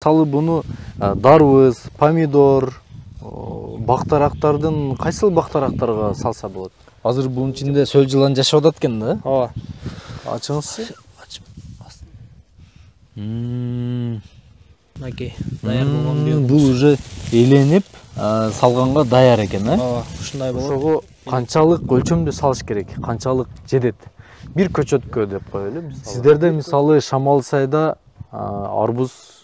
Мисалы буну дарбыз, помидор, бактарактардын кайсыл бактарактарга салса болот? Азыр бунун ичинде сөл жылан жашап атат экен да? Ооба. Ачыңызчы. Ачып астын. Мынакей даяр болгон биогумус. Бул уже эленип салганга даяр экен, Ооба, ушундай болот. Ошого канчалык өлчөмдө салыш керек? Канчалык жедет? Бир көчөткө деп коелу. Сиздерде мисалы Шамал сайда арбуз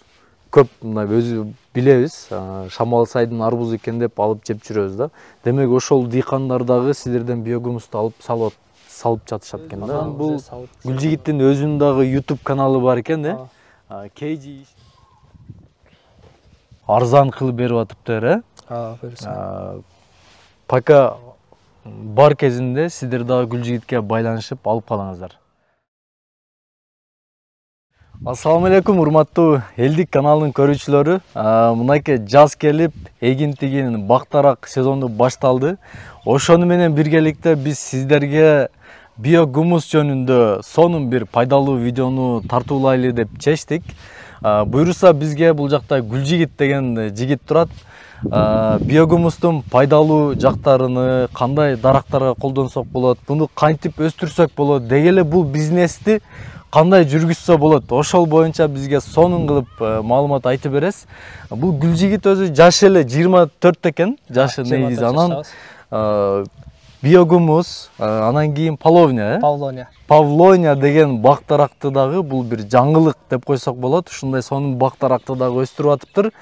көп, мына өзү билебиз. Шамал сайдын арбузу экен деп алып жеп жүрөбүз да. Демек ошол дыйкандар дагы сиздерден биогумусту алып салып жатышат экен да. Бул Гүлжигиттин өзүнүн дагы YouTube каналы бар экен, KG арзан кылып берип атыптыр, Буюрса. Пока бар кезинде сиздер дагы Гүлжигитке байланышып алып калыңыздар. Ассаламу алейкум, урматтуу Элдик каналынын көрүүчүлөрү. Мынакей жаз келип, эгин-тигин бактарак сезону башталды. Ошону менен биргеликте биз сиздерге биогумус жөнүндө сонун бир пайдалуу видеону тартуулайлы деп чечтик. Буюрса бизге бул жакта Гүлжигит деген жигит турат. Биогумустун пайдалуу жактарыны, кандай дарактарга колдонсок болот, буну кантип өстүрсөк болот, деги эле бул бизнести кандай жүргүзсө болот, ошол боюнча бизге сонун кылып маалымат айтып бересиз. Бул Гүлжигит өзү жашы эле 24 экен, жашы негизи. Анан биогумус, анан кийин Павлония деген бактаракты дагы бул бир жаңылык деп койсок болот. Ушундай сонун бактаракты дагы өстүрүп атыптыр.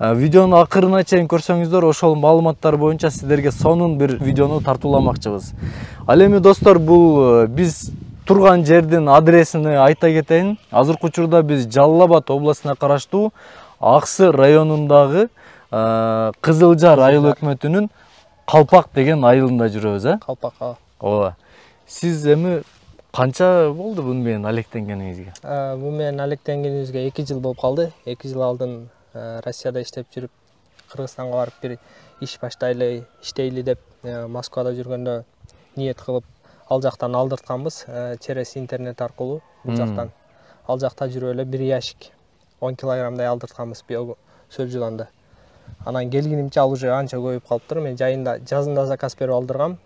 Видеону акырына чейин көрсөңүздөр, ошол маалыматтар боюнча сиздерге сонун бир видеону тартууламакчыбыз. Ал эми достор, бул биз турган жердин адресини айта кетейин. Азыркы учурда биз Жалал Абад областына караштуу Аксы районундагы Кызылжар айыл өкмөтүнүн Калпак деген айылында жүрөбүз, Калпак. Ооба. Сиз эми канча болду буну менен алектенгениңизге? Бу менен алектенгенибизге 2 жыл болуп калды. 2 жыл алдын Россияда иштеп жүрүп, Кыргызстанга барып бир иш баштайлы, иштейли деп Москвада жүргөндө ниет кылып ал жактан алдыртканбыз, через интернет аркылуу. Бул жактан ал жакта жүрүп эле 1 ящик 10 килограммдай алдыртканбыз сөл жыланды. Анан келгенимче ал уже анча көбөйүп калыптыр. Мен жазында заказ берип алдыргам.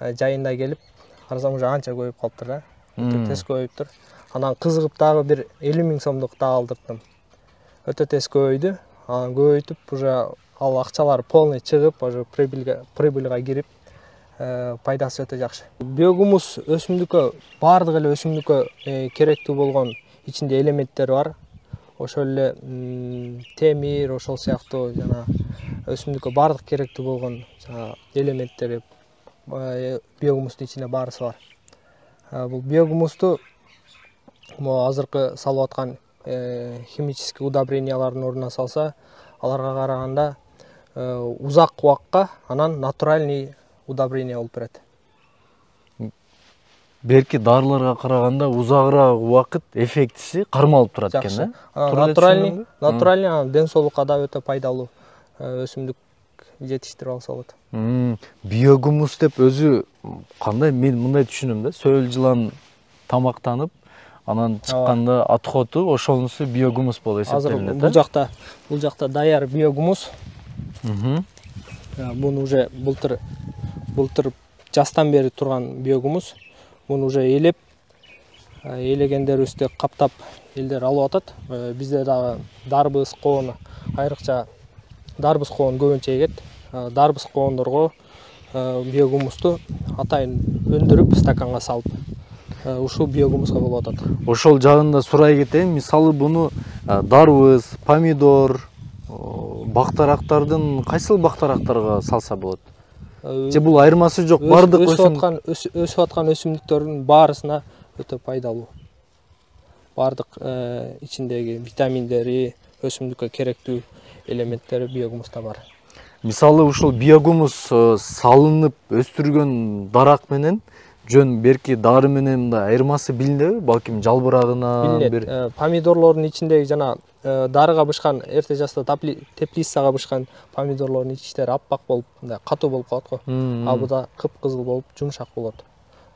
Жайында келип карасам уже анча көбөйүп калыптыр да. Өтө тез көбөйүптүр. Анан кызыгып дагы бир 50 000 сомдук дагы алдырттым. Өтө тез көбөйдү. Анан көбөйтүп уже ал акчалар полный чыгып, уже прибыльга кирип, пайдасы өтө жакшы. Биогумус өсүмдүккө, бардык эле өсүмдүккө керектүү болгон ичинде элементтери бар. Ошол эле темир, ошол сыяктуу жана өсүмдүккө бардык керектүү болгон элементтери биогумустун ичинде баарысы бар. Бул биогумусту азыркы салып аткан химический удобрениялардын ордуна салса, аларга караганда узак убакка анан натуральный удобрение болуп берет. Берки дарыларга караганда узагыраак убакыт эффектиси кармалып турат экен, Натуральный ден соолукка да өтө пайдалуу өсүмдүк жетиштирип алса болот. Биогумус деп өзү кандай, мен мындай түшүнөм да, сөл жылан тамактанып, анан чыкканда отходу, ошонусу биогумус болуп эсептелинет. Бул жакта даяр биогумус. Буну уже былтыр жастан бери турган биогумус. Буну уже элегендерибизди каптап элдер алып атат. Бизде дагы дарбыз коон, айрыкча дарбыз коон көбүнчө эгет. Дарбыз коондорго биогумусту атайын өндүрүп стаканга салып, ушул биогумуска болуп атат. Ошол жагында сурай кетейин. Мисалы буну дарбыз, помидор, бактарактардын кайсыл бактарактарга салса болот? Же бул айырмасы жок, бардык өсүп аткан өсүмдүктөрдүн баарысына өтө пайдалуу. Бардык ичиндеги витаминдери, өсүмдүккө керектүү элементтери биогумуста бар. Мисалы ушул биогумус салынып өстүргөн дарак менен берки дары менен да айырмасы билинеби? Балким жалбырагына бир помидорлордун ичиндеги жана дарыга бышкан, эрте жашта теплицага бышкан помидорлордун ичтери аппак болуп, мындай катуу болуп калат го. А буда кыпкызыл болуп, жумшак болот.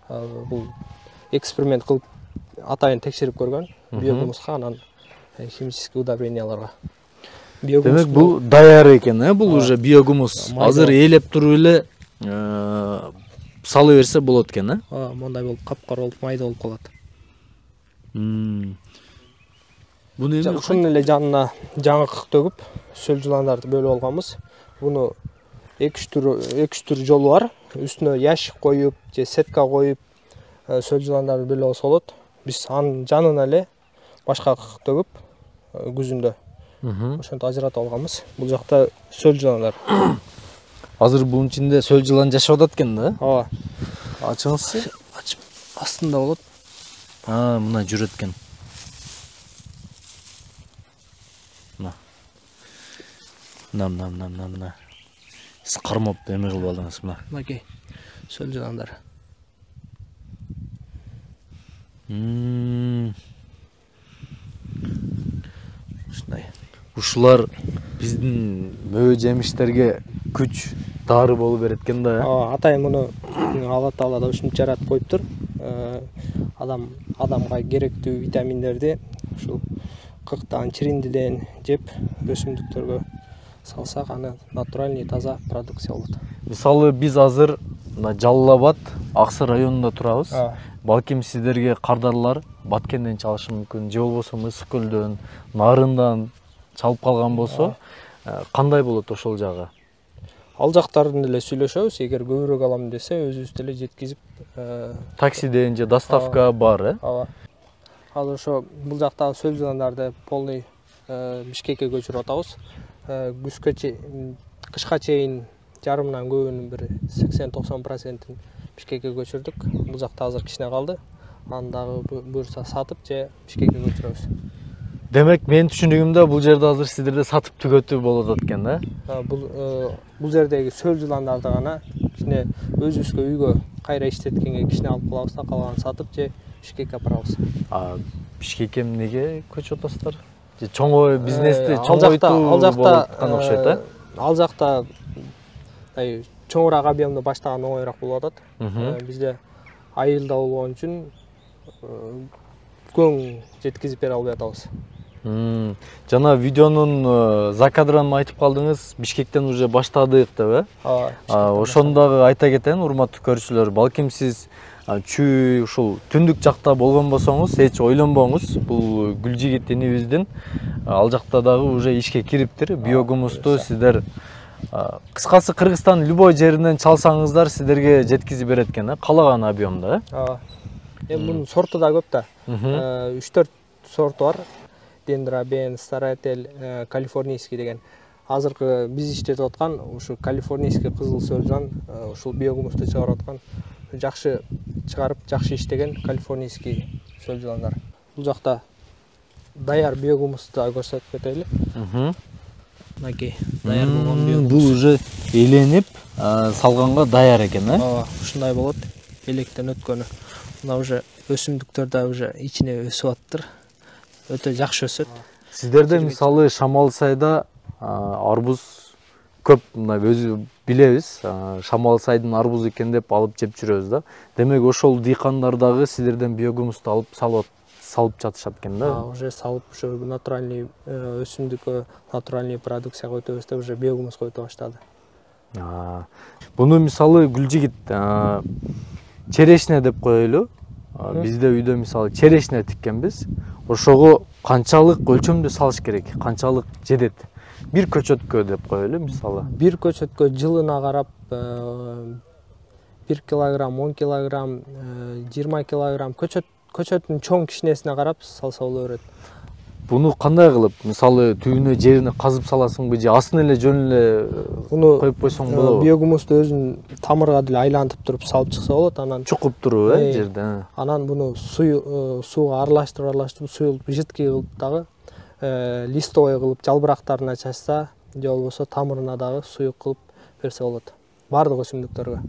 Бул эксперимент кылып атайын текшерип көргөн биогумуска, анан химический удобренияларга. Демек бул даяр экен, бул уже биогумус. Азыр ээлеп туруп эле салы берсе болот экен, Мондай болуп капкара болуп майда болуп калат. Буну эми Ушунун эле жанына жаңы төгүп, сөл жыландарды бөлүп алганбыз. Буну 2-3 түр жолу бар. Үстүнө ящик коюп, же сетка коюп, сөл жыландарды бөлүп алса болот. Биз анын жанына эле башка төгүп, күзүндө ошентип ажыратып алганбыз. Бул жакта сөл жыландар. азыр бунун ичинде сөл жылан жашап атат экен да? Ооба. Ачыңызчы? Ачып астында болот. Мына жүрөт экен. Мына. Сиз кармап эме кылып алдыңыз мына. Мынакей сөл жыландар. Ушундай. Ушулар биздин мөбө жемиштерге күч, дары болуп берет экен да. Атайын муну Алла Таала да ушинтип жаратып коюптур. Адамга керектүү витаминдерди ушул кыктан, чириндиден жеп өсүмдүктөргө салсак, аны натуральный таза продукция болот. Мисалы биз азыр мына Жалал Абад, Аксы районунда турабыз. Балким сиздерге кардарлар Баткенден чалышы мүмкүн, же болбосо Мысык көлдөн, Нарындан чалып калган болсо, кандай болот ошол жагы? Ал жактарын эле сүйлөшөбүз. Эгер көбүрөөк алам десе, өзүбүз деле жеткизип, таксиден же доставка бар, Ооба. Азыр ошо бул жактагы сөл жыландарды полный Бишкекке көчүрүп атабыз. Кышка чейин жарымынан көбүнүн бир 80-90% Бишкекке көчүрдүк. Бул жакта азыр кичине калды. Аны дагы буюрса сатып же Бишкекке көчүрөбүз. Демек менин түшүнүгүмдө бул жерде азыр сиздерде сатып түгөтүү болуп атат экен да? Бул жердеги сөл жыландарды гана кичине өзүбүзгө үйгө кайра иштеткенге кичине алып калабыз да, калганын сатып же Бишкекке апарабыз. Бишкекке эмнеге көчүп атасыздар? Же чоңой бизнести чоңойтуу болуп аткан окшойт, Ал жакта чоңураак объемду баштаган оңойраак болуп атат. Бизде айылда болгон үчүн көң жеткизип бере албай атабыз. Жана видеонун закадырын айтып калдыңыз, Бишкектен уже баштадык деп, Ошону дагы айта кетейин, урматтуу көрүүчүлөр, балким сиз чүй ушул түндүк жакта болгон болсоңуз, эч ойлонбоңуз. Бул Гүлжигит инибиздин ал жакта дагы уже ишке кириптир. Биогумусту сиздер кыскасы Кыргызстандын любой жеринен чалсаңыздар сиздерге жеткизип берет экен, каалаган объемда. Эми мунун сорту да көп да. 3-4 сорту бар. Дендрабен, Старатель, Калифорнийский деген. Азыркы биз иштетип аткан ушу Калифорнийский кызыл сөл жылан, ушул биогумусту чыгарып аткан, жакшы чыгарып, жакшы иштеген Калифорнийский сөл жыландар. Бул жакта даяр биогумусту да көрсөтүп кетели. Мынакей даяр болгон биогумус. Бул уже эленип, салганга даяр экен, Ушундай болот. Электен өткөнү. Мына уже өсүмдүктөр да уже ичине өсүп аттыр. Өтө жакшы өсөт. Сиздерде мисалы Шамал Сайда арбуз көп, мына өзү билебиз. Шамал Сайдын арбузу экен деп алып жеп жүрөбүз да. Демек ошол дыйкандар дагы сиздерден биогумусту алып салып жатышат экен да. Уже салып, ушу натуральный өсүмдүккө натуральный продукцияга өтөбүз деп уже биогумуска өтө баштады. Буну мисалы Гүлжигит черешне деп коелу. Бизде үйдө мисалы черешне тиккенбиз. Ошого канчалык өлчөмдү салыш керек, канчалык жетет? Бир көчөткө деп коелу мисалы. Бир көчөткө жылына карап 1 килограмм, 10 килограмм, 20 килограмм көчөттүн чоң кичинесине карап салса боло берет. Буну кандай кылып, мисалы түбүнө жерине казып саласыңбы же астын эле жөн эле коюп койсоң болобу? Биогумусту өзүн тамырга деле айлантып туруп салып чыкса болот, анан чукуп туруп жерде. Анан буну сууга аралаштырып суюлуп жидкий кылып дагы листовой кылып жалбырактарына чачса, же болбосо тамырына дагы суюк кылып берсе болот. Бардык өсүмдүктөргө.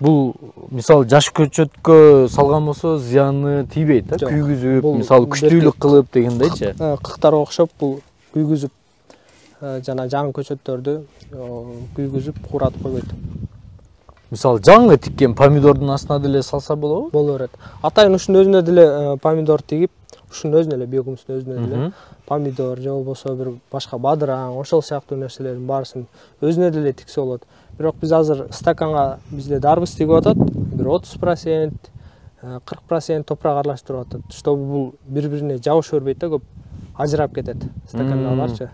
Бул мисалы жаш көчөткө салган болсо зыяны тийбейт, күйгүзүп, мисалы күчтүүлүк кылып дегендейчи. Кыктарга окшоп бул күйгүзүп жана жаңы көчөттөрдү күйгүзүп кууратып койбойт. Мисалы жаңы тиккен помидордун астына деле салса болобу? Боло берет. Атайын ушунун өзүнө деле помидор тигип, ушунун өзүнө эле биогумустун өзүнө эле помидор же болбосо бир башка бадыраң ошол сыяктуу нерселердин баарысын өзүнө деле тиксе болот. Бирок биз азыр стаканга бизде дарбыз тигип атат, бир 30%, 40% топурак аралаштырып атат. Чтобы бул бири-бирине жабыша бербейт да, көп ажырап кетет стакандагыларчы.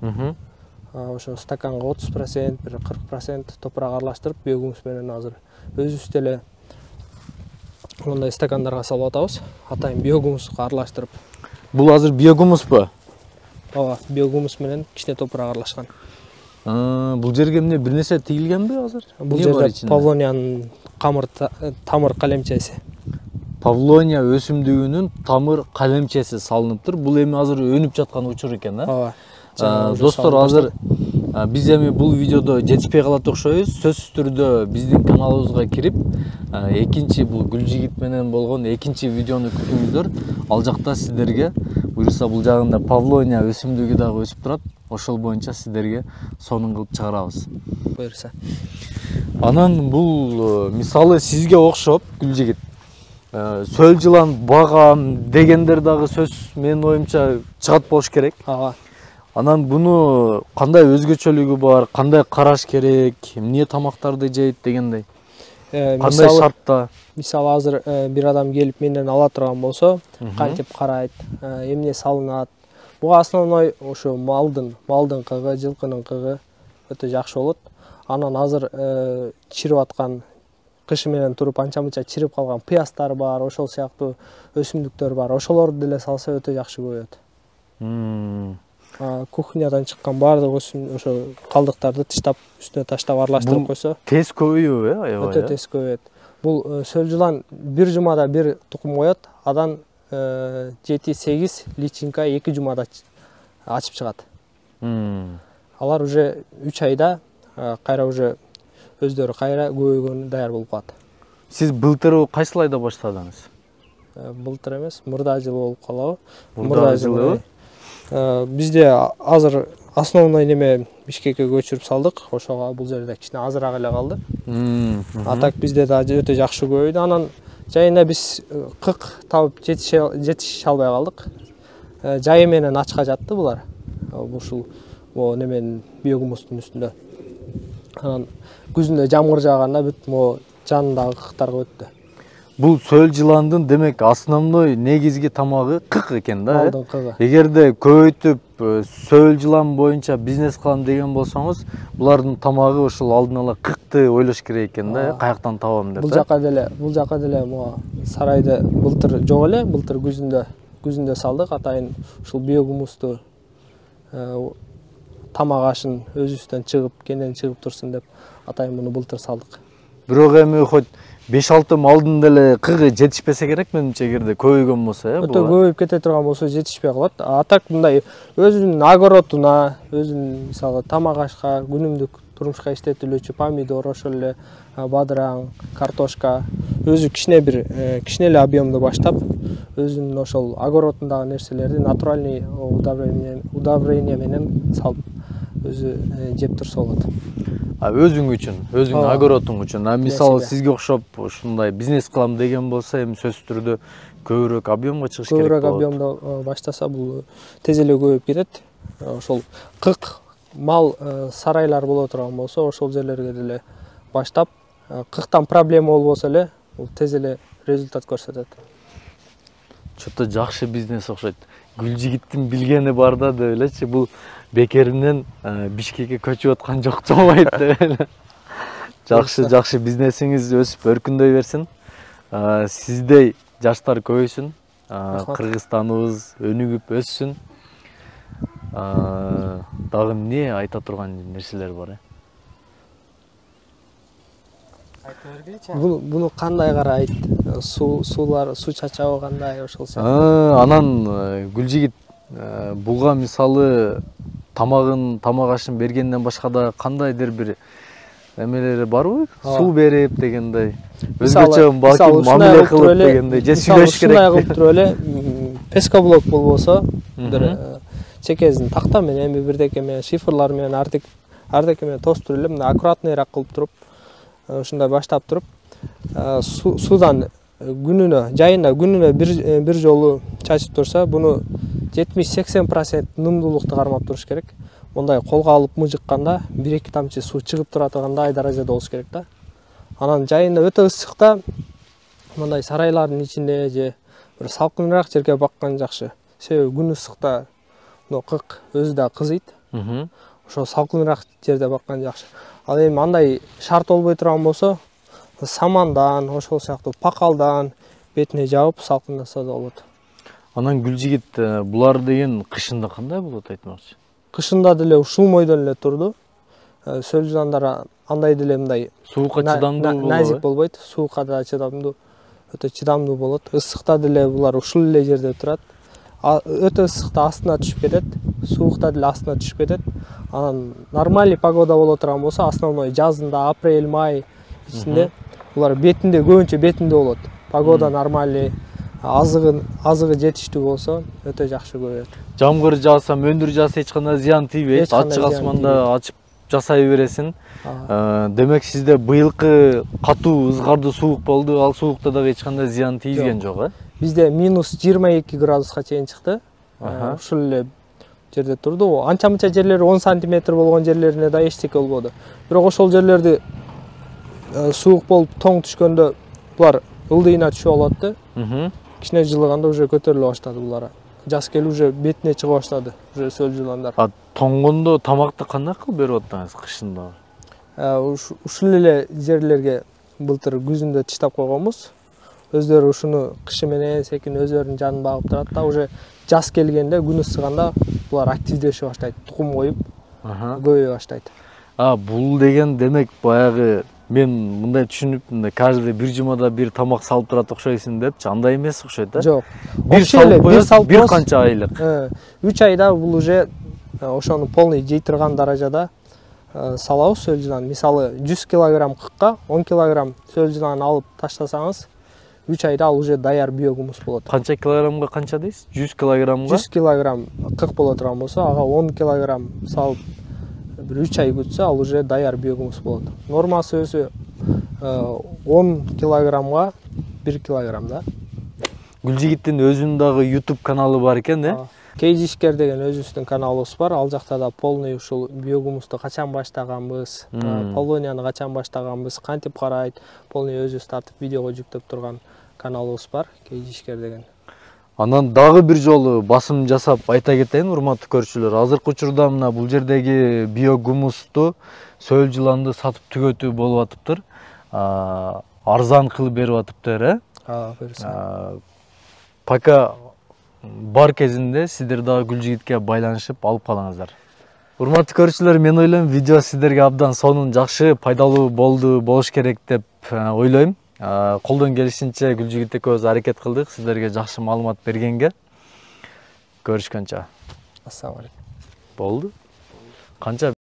Ошо стаканга 30%, бир 40% топурак аралаштырып биогумус менен азыр өзүбүз деле мындай стакандарга салып атабыз. Атайын биогумуска аралаштырып. Бул азыр биогумуспу? Ооба, биогумус менен кичине топурак аралашкан. Бул жерге эмне бир нерсе тигилгенби азыр? Бул жерде павлониянын тамыр калемчеси. Павлония өсүмдүгүнүн тамыр калемчеси салыныптыр. Бул эми азыр өнүп жаткан учур экен, да? Ооба. Достор, азыр биз эми бул видеодо жетишпей калат окшойбуз. Сөзсүз түрдө биздин каналыбызга кирип, экинчи бул Гүлжигит менен болгон экинчи видеону күтүңүздөр. Ал жакта сиздерге буюрса бул жагында Павлония өсүмдүгү дагы өсүп турат. Ошол боюнча сиздерге сонун кылып чыгарабыз. Буюрса. Анан бул мисалы сизге окшоп Гүлжигит сөл жылан багам дегендер дагы сөз менин оюмча чыгат болуш керек. Ага. Анан буну кандай өзгөчөлүгү бар, кандай караш керек, эмне тамактарды жейт дегендей. Кандай шартта? Мисалы азыр бир адам келип менден ала турган болсо, кантип карайт, эмне салынат. Буга основной ошо малдын кыгы, жылкынын кыгы өтө жакшы болот. Анан азыр чирип аткан кышы менен туруп анча-мынча чирип калган пыястар бар, ошол сыяктуу өсүмдүктөр бар. Ошолорду деле салса өтө жакшы көбөйөт. Кухнядан чыккан баардык ошо калдыктарды тыштап, үстүнө таштап аралаштырып койсо, тез көбөйөбү, аябай? Өтө тез көбөйөт. Бул сөл жылан бир жумада бир тукум коёт, адан 7-8 личинка 2 жумада ачып чыгат. Алар уже 3 айда кайра уже өздөрү кайра көбөйгөнү даяр болуп калат. Сиз былтыр кайсыл айда баштадыңыз? Былтыр эмес, мурда жылы болуп калабы. Мурда жылы. Бизде азыр основной неме Бишкекке көчүрүп салдык. Ошого бул жерде кичине азыраак эле калды. А так бизде да өтө жакшы көбөйдү. Анан жайында биз кык табып жетише албай калдык. Жайы менен ачка жатты булар. Ушул неменин биогумустун үстүндө. Анан күзүндө жамгыр жааганда бүт могу жанындагы кыктарга өттү. Бул сөл жыландын демек основной негизги тамагы кык экен да. Малдын кыгы. Эгерде көбөйтүп сөл жылан боюнча бизнес кылам деген болсоңуз, булардын тамагы ошол алдын ала кыкты ойлош керек экен да, каяктан табам деп. Бул жака деле могу сарайды былтыр жок эле, былтыр күзүндө салдык. Атайын ушул биогумусту тамак ашын өзүбүздөн чыгып, кенен чыгып турсун деп атайын муну былтыр салдык. Бирок эми хоть 5-6 малдын деле кыгы жетишпесе керек менимче, эгерде көбөйгөн болсо, өтө көбөйүп кете турган болсо жетишпей калат. А так мындай өзүнүн огородуна, өзүнүн мисалы тамак ашка, күнүмдүк турмушка иштетилүүчү помидор, ошол эле бадыраң, картошка, өзү кичине эле объемду баштап, өзүнүн ошол огородундагы нерселерди натуральный удобрение менен салып өзү жеп турса болот. Өзүң үчүн, өзүң огородуң үчүн. Мисалы сизге окшоп ушундай бизнес кылам деген болсо, эми сөзсүз түрдө көбүрөөк объемго чыгыш керек болот. Көбүрөөк объемдо баштаса бул тез эле көбөйүп кетет. Ошол кык мал сарайлар боло турган болсо, ошол жерлерге деле баштап, кыктан проблема болбосо эле, бул тез эле результат көрсөтөт. Чөтө жакшы бизнес окшойт. Гүлжигиттин билгени бар да деп элечи, бул бекеринен Бишкекке көчүп аткан жок жобойт деп эле. Жакшы бизнесиңиз өсүп өркүндөй берсин. Сиздей жаштар көбөйсүн. Кыргызстаныбыз өнүгүп өссүн. Дагы эмне айта турган нерселер бар? Буну кандай карайт? Суу чачабы кандай ошол сыяктуу. Анан Гүлжигит буга мисалы тамак ашын бергенден башка да кандайдыр бир эмелери барбы? Суу берип дегендей, өзгөчө балким мамиле кылып дегендей, же сүйлөш керек. Ушундай кылып туруп эле пескоблок болбосо, бир чекезин такта менен, бирдеке менен, шифрлар менен, ардеке менен тоступ эле, мындай аккуратныйраак кылып туруп, ушундай баштап туруп, суудан жайында күнүнө бир жолу чачып турса, буну 70-80% нымдуулукту кармап туруш керек. Мындай колго алып мыжыкканда 1-2 тамчы суу чыгып тура тургандай даражада болуш керек да. Анан жайында өтө ысыкта мындай сарайлардын ичинде же бир салкыныраак жерге баккан жакшы. Себеби күн ысыкта кык өзү да кызыйт. Ошо салкыныраак жерде баккан жакшы. Ал эми андай шарт болбой турган болсо, самандан, ошол сыяктуу пакалдан бетине жабып салкындаса да болот. Анан Гүлжигит, булар деген кышында кандай болот айтмакчы? Кышында деле ушулмойдон эле турду. Сөл жыландар андай деле мындай Суукка чыдамдуу болобу? Назик болбойт, суукка да чыдамдуу, өтө чыдамдуу болот. Ысыкта деле булар ушул эле жерде турат. Өтө ысыкта астына түшүп кетет, суукта деле астына түшүп кетет. Анан нормальный погода боло турган болсо, основной жазында, апрель, май ичинде булар бетинде, көбүнчө бетинде болот. Погода нормальный, азыгы жетиштүү болсо, өтө жакшы көрөт. Жамгыр жааса, мөндүр жааса эч кандай зыян тийбейт. Ачык асманда ачып жасай бересиң. Демек сизде быйылкы катуу ызгардуу суук болду, ал суукта дагы эч кандай зыян тийген жок, э? Бизде -22 градуска чейин чыкты. Ушул эле жерде турду. Анча-мынча жерлери 10 сантиметр болгон жерлерине да эчтеке болбоду. Бирок ошол жерлерди суук болуп тоң түшкөндө булар ылдыйына түшүп алат да. Кичине жылыганда уже көтөрүлө баштады булар. Жаз келип уже бетине чыга баштады, уже сөл жыландар. Тоңгондо тамакты кандай кылып берип аттыңыз кышында? Ушул эле жерлерге былтыр күзүндө тыштап койгонбуз. Өздөрү ушуну кышы менен секин өздөрүнүн жанын багып турат да, уже жаз келгенде, күн ысыганда булар активдешип баштайт, тукум коюп, көбөйө баштайт. Бул деген демек баягы мен мындай түшүнүп, каждый бир жумада бир тамак салып турат окшойсуң депчи, андай эмес окшойт да? Жок. Бир салып коесуң, бир канча айлык. 3 айда бул уже ошону полный жей турган даражада салабыз сөл жылан. Мисалы 100 килограмм кыкка 10 килограмм сөл жылан алып таштасаңыз, 3 айда ал уже даяр биогумус болот. Канча килограммга канча дейсиз? 100 килограммга? 100 килограмм кык боло турган болсо, ага 10 килограмм салып бир 3 ай күтсө, ал уже даяр биогумус болот. Нормасы өзү 10 килограммга 1 килограмм да. Гүлжигиттин өзүнүн дагы YouTube каналы бар экен, э? Кейжишкер деген өзүбүздүн каналыбыз бар. Ал жакта да полный ушул биогумусту качан баштаганбыз, колонияны качан баштаганбыз, кантип карайт, полный өзүбүз тартып видеого жүктөп турган каналыбыз бар, Кейжишкер деген. Анан дагы бир жолу басым жасап айта кетейин, урматтуу көрүүчүлөр. Азыркы учурда мына бул жердеги биогумусту сөл жыланды сатып түгөтүү болуп атыптыр. Арзан кылып берип атыптыр, э? Буюрса. Пока бар кезинде сиздер дагы Гүлжигитке байланышып алып калыңыздар. Урматтуу көрүүчүлөр, мен ойлойм видео сиздерге абдан сонун жакшы, пайдалуу болуш керек деп ойлойм. Колдон келишинче Гүлжигит экөөбүз аракет кылдык сиздерге жакшы маалымат бергенге. Көрүшкөнчө. Ассаламу алейкум. Болду. Канча